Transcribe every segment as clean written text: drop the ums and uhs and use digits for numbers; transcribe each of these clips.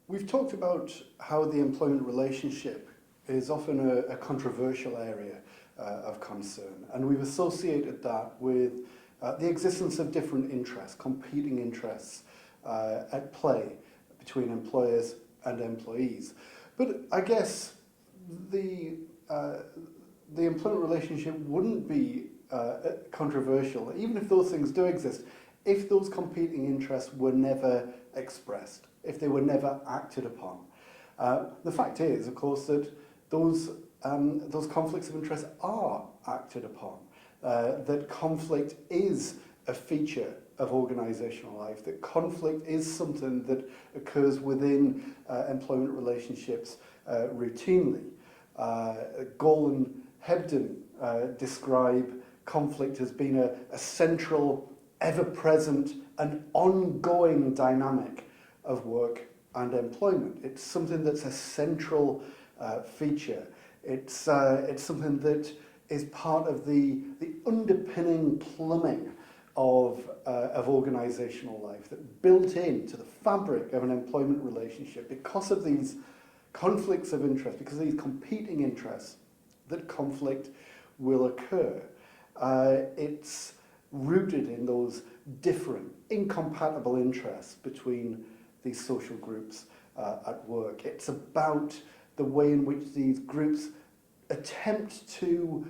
We've talked about how the employment relationship is often a controversial area of concern, and we've associated that with the existence of different interests, competing interests at play between employers and employees. But I guess the employment relationship wouldn't be controversial, even if those things do exist, if those competing interests were never expressed, if they were never acted upon. The fact is, of course, that those conflicts of interest are acted upon, that conflict is a feature of organisational life, that conflict is something that occurs within employment relationships routinely. Gall and Hebden describe conflict as being a central, ever-present and ongoing dynamic of work and employment. It's something that's a central feature. It's something that is part of the underpinning plumbing of organisational life, that built into the fabric of an employment relationship, because of these conflicts of interest, because of these competing interests, that conflict will occur. It's rooted in those different, incompatible interests between these social groups at work. It's about the way in which these groups attempt to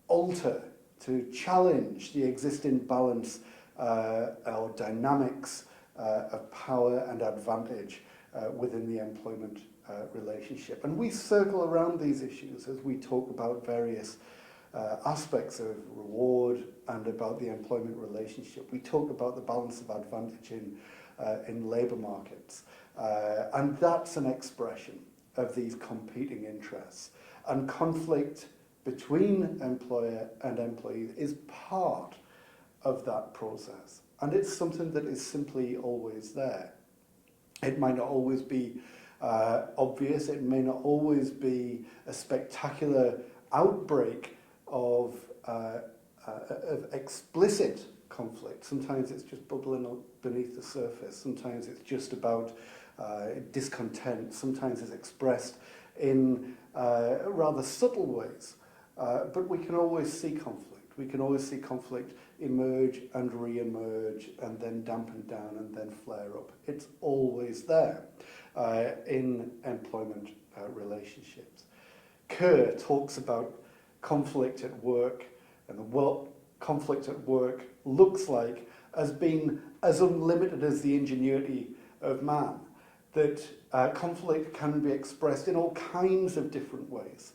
alter, to challenge the existing balance or dynamics of power and advantage within the employment relationship. And we circle around these issues as we talk about various aspects of reward and about the employment relationship. We talk about the balance of advantage in labour markets, and that's an expression of these competing interests. And conflict between employer and employee is part of that process, and it's something that is simply always there. It might not always be obvious, it may not always be a spectacular outbreak of explicit conflict. Sometimes it's just bubbling up beneath the surface. Sometimes it's just about discontent. Sometimes it's expressed in rather subtle ways. But we can always see conflict. We can always see conflict emerge and re-emerge and then dampen down and then flare up. It's always there in employment relationships. Kerr talks about conflict at work and what conflict at work looks like as being as unlimited as the ingenuity of man, that conflict can be expressed in all kinds of different ways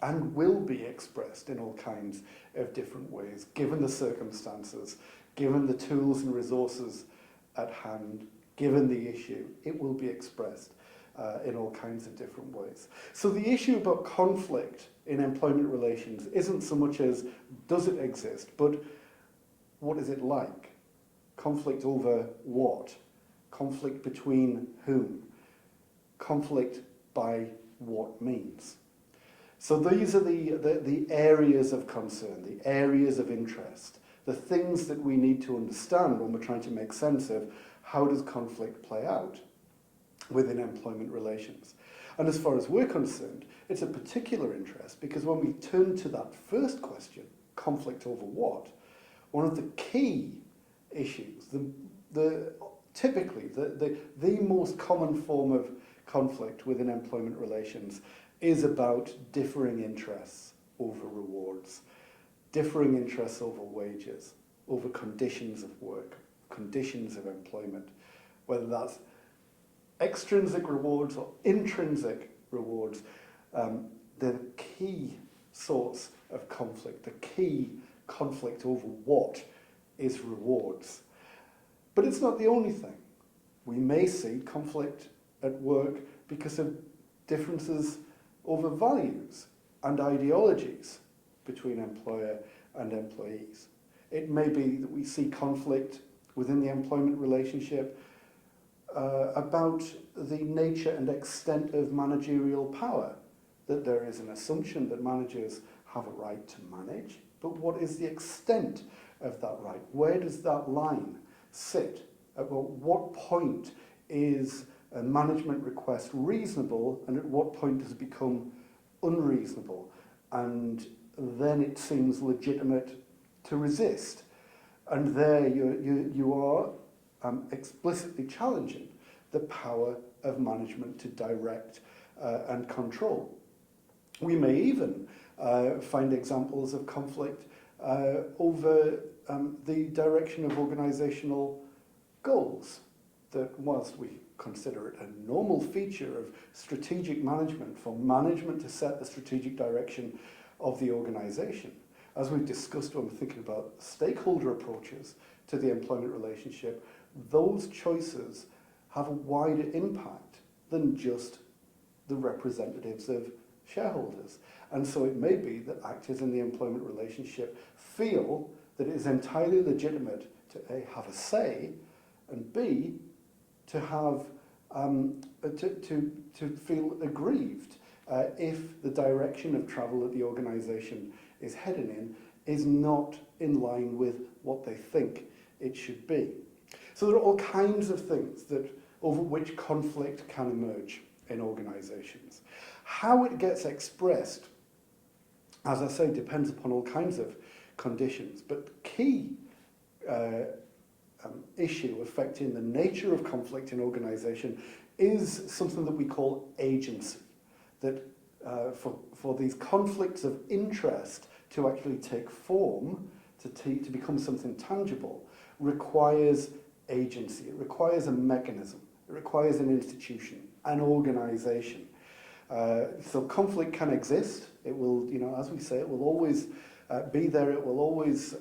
and will be expressed in all kinds of different ways, given the circumstances, given the tools and resources at hand, given the issue. It will be expressed in all kinds of different ways. So the issue about conflict in employment relations isn't so much as does it exist, but what is it like? Conflict over what? Conflict between whom? Conflict by what means? So these are the areas of concern, the areas of interest, the things that we need to understand when we're trying to make sense of how does conflict play out within employment relations. And as far as we're concerned, it's a particular interest because when we turn to that first question, conflict over what, one of the key issues, typically the most common form of conflict within employment relations is about differing interests over rewards, differing interests over wages, over conditions of work, conditions of employment, whether that's extrinsic rewards or intrinsic rewards. The key source of conflict, the key conflict over what is rewards. But it's not the only thing. We may see conflict at work because of differences over values and ideologies between employer and employees. It may be that we see conflict within the employment relationship about the nature and extent of managerial power, that there is an assumption that managers have a right to manage, but what is the extent of that right? Where does that line sit? At what point is a management request reasonable, and at what point does it become unreasonable? And then it seems legitimate to resist. And there you are explicitly challenging the power of management to direct and control. We may even find examples of conflict over the direction of organisational goals, that whilst we consider it a normal feature of strategic management for management to set the strategic direction of the organisation, as we've discussed when we're thinking about stakeholder approaches to the employment relationship, those choices have a wider impact than just the representatives of shareholders. And so it may be that actors in the employment relationship feel that it is entirely legitimate to A, have a say, and B, to have to feel aggrieved if the direction of travel that the organisation is heading in is not in line with what they think it should be. So there are all kinds of things that over which conflict can emerge in organisations. How it gets expressed, as I say, depends upon all kinds of conditions, but key issue affecting the nature of conflict in organisation is something that we call agency. That for these conflicts of interest to actually take form, to become something tangible, requires agency. It requires a mechanism. It requires an institution, an organisation. So conflict can exist. It will, as we say, it will always be there. It will always,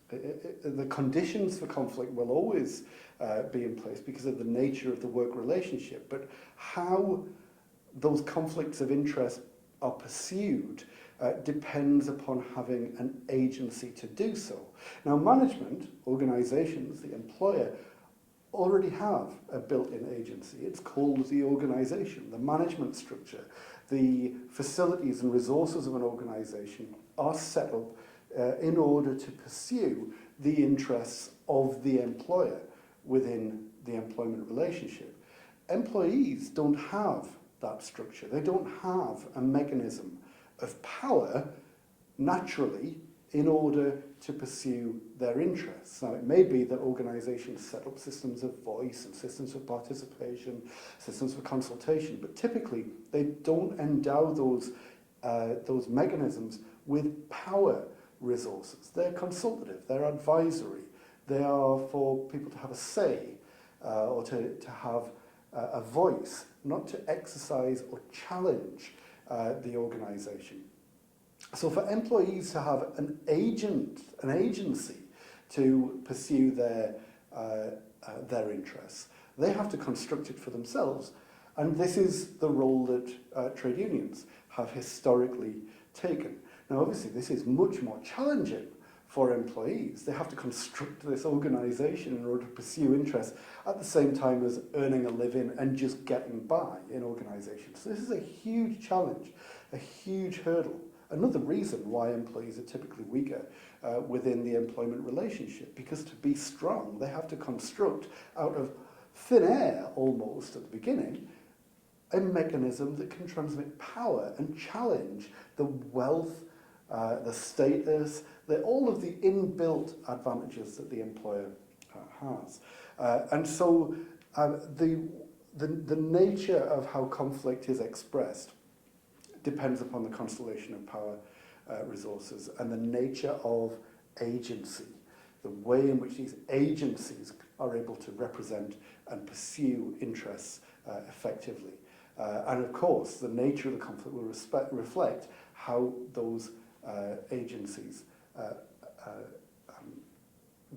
the conditions for conflict will always be in place because of the nature of the work relationship. But how those conflicts of interest are pursued depends upon having an agency to do so. Now, management, organisations, the employer, already have a built-in agency. It's called the organisation, the management structure. The facilities and resources of an organisation are set up in order to pursue the interests of the employer within the employment relationship. Employees don't have that structure. They don't have a mechanism of power naturally in order to pursue their interests. Now, it may be that organisations set up systems of voice and systems of participation, systems of consultation, but typically they don't endow those mechanisms with power resources. They're consultative, they're advisory, they are for people to have a say or to have a voice, not to exercise or challenge the organisation. So for employees to have an agency to pursue their interests, they have to construct it for themselves. And this is the role that trade unions have historically taken. Now, obviously, this is much more challenging for employees. They have to construct this organisation in order to pursue interests at the same time as earning a living and just getting by in organisations. So this is a huge challenge, a huge hurdle. Another reason why employees are typically weaker within the employment relationship, because to be strong, they have to construct out of thin air almost at the beginning a mechanism that can transmit power and challenge the wealth, the status, all of the inbuilt advantages that the employer has. And so the nature of how conflict is expressed depends upon the constellation of power resources and the nature of agency, the way in which these agencies are able to represent and pursue interests effectively. And of course, the nature of the conflict will reflect how those agencies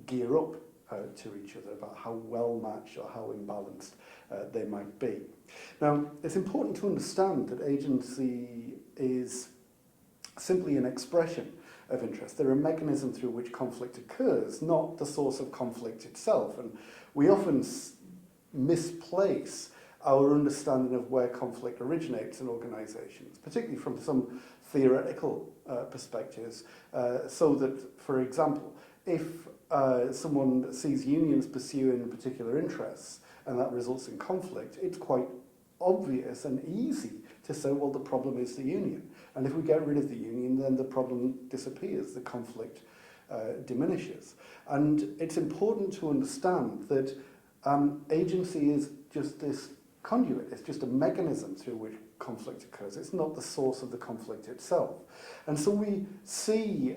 gear up to each other, about how well matched or how imbalanced they might be. Now, it's important to understand that agency is simply an expression of interest. They're a mechanism through which conflict occurs, not the source of conflict itself. And we often misplace our understanding of where conflict originates in organisations, particularly from some theoretical perspectives, so that, for example, if someone sees unions pursuing particular interests and that results in conflict, it's quite obvious and easy to say, well, the problem is the union. And if we get rid of the union, then the problem disappears, the conflict diminishes. And it's important to understand that agency is just this conduit, it's just a mechanism through which conflict occurs. It's not the source of the conflict itself. And so we see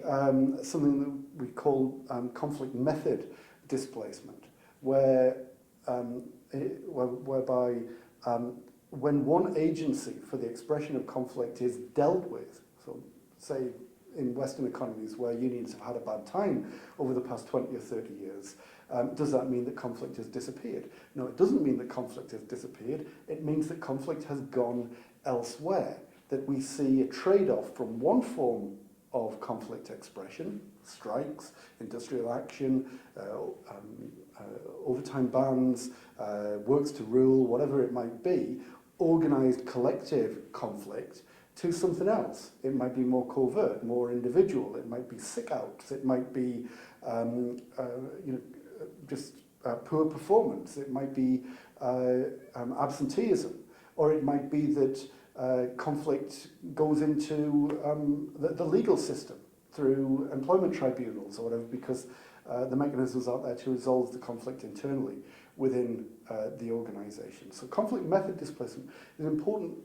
something that we call conflict method displacement, whereby when one agency for the expression of conflict is dealt with, so say in Western economies where unions have had a bad time over the past 20 or 30 years, does that mean that conflict has disappeared? No, it doesn't mean that conflict has disappeared. It means that conflict has gone elsewhere, that we see a trade-off from one form of conflict expression, strikes, industrial action, overtime bans, works to rule, whatever it might be, organised collective conflict, to something else. It might be more covert, more individual. It might be sick outs. It might be just poor performance. It might be absenteeism, or it might be that conflict goes into the legal system through employment tribunals or whatever, because the mechanisms out there to resolve the conflict internally within the organisation. So conflict method displacement is an important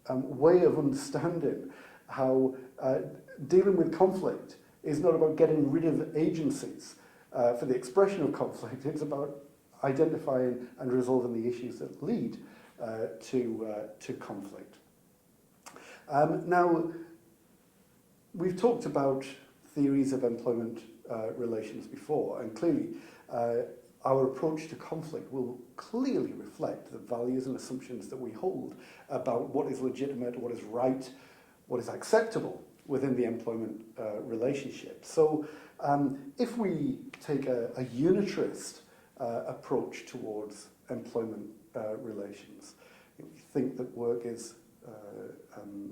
way of understanding how dealing with conflict is not about getting rid of agencies for the expression of conflict. It's about identifying and resolving the issues that lead to conflict. Now, we've talked about theories of employment relations before, and clearly our approach to conflict will clearly reflect the values and assumptions that we hold about what is legitimate, what is right, what is acceptable within the employment relationship. So if we take a unitarist approach towards employment relations, we think that work is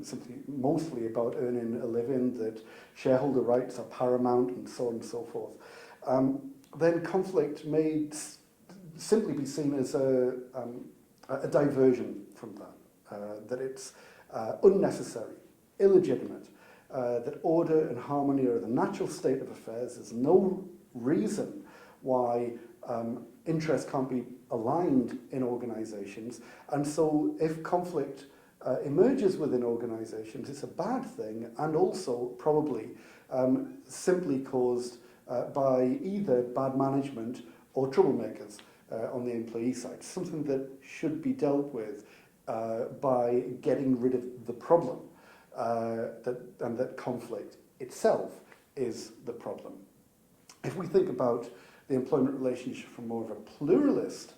something mostly about earning a living, that shareholder rights are paramount, and so on and so forth, then conflict may simply be seen as a diversion from that, that it's unnecessary, illegitimate, that order and harmony are the natural state of affairs. There's no reason why interests can't be aligned in organisations, and so if conflict emerges within organisations, it's a bad thing, and also probably simply caused by either bad management or troublemakers on the employee side, something that should be dealt with by getting rid of the problem, and that conflict itself is the problem. If we think about the employment relationship from more of a pluralist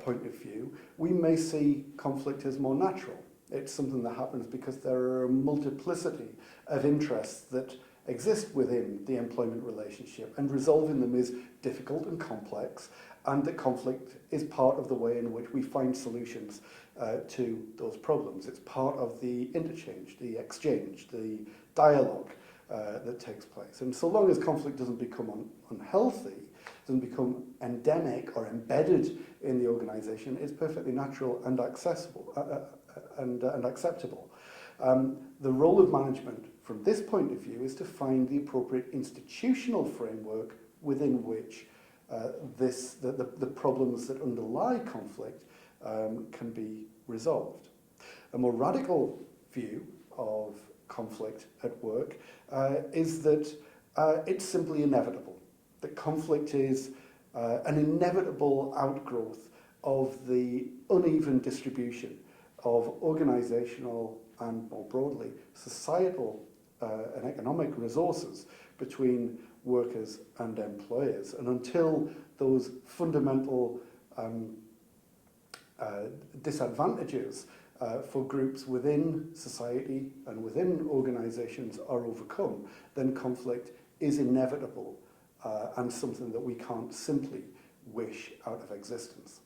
point of view, we may see conflict as more natural. It's something that happens because there are a multiplicity of interests that exist within the employment relationship, and resolving them is difficult and complex, and that conflict is part of the way in which we find solutions to those problems. It's part of the interchange, the exchange, the dialogue that takes place. And so long as conflict doesn't become unhealthy, doesn't become endemic or embedded in the organisation, it's perfectly natural and accessible and acceptable. The role of management from this point of view is to find the appropriate institutional framework within which the problems that underlie conflict can be resolved. A more radical view of conflict at work is that it's simply inevitable, that conflict is an inevitable outgrowth of the uneven distribution of organisational and, more broadly, societal and economic resources between workers and employers. And until those fundamental disadvantages for groups within society and within organisations are overcome, then conflict is inevitable and something that we can't simply wish out of existence.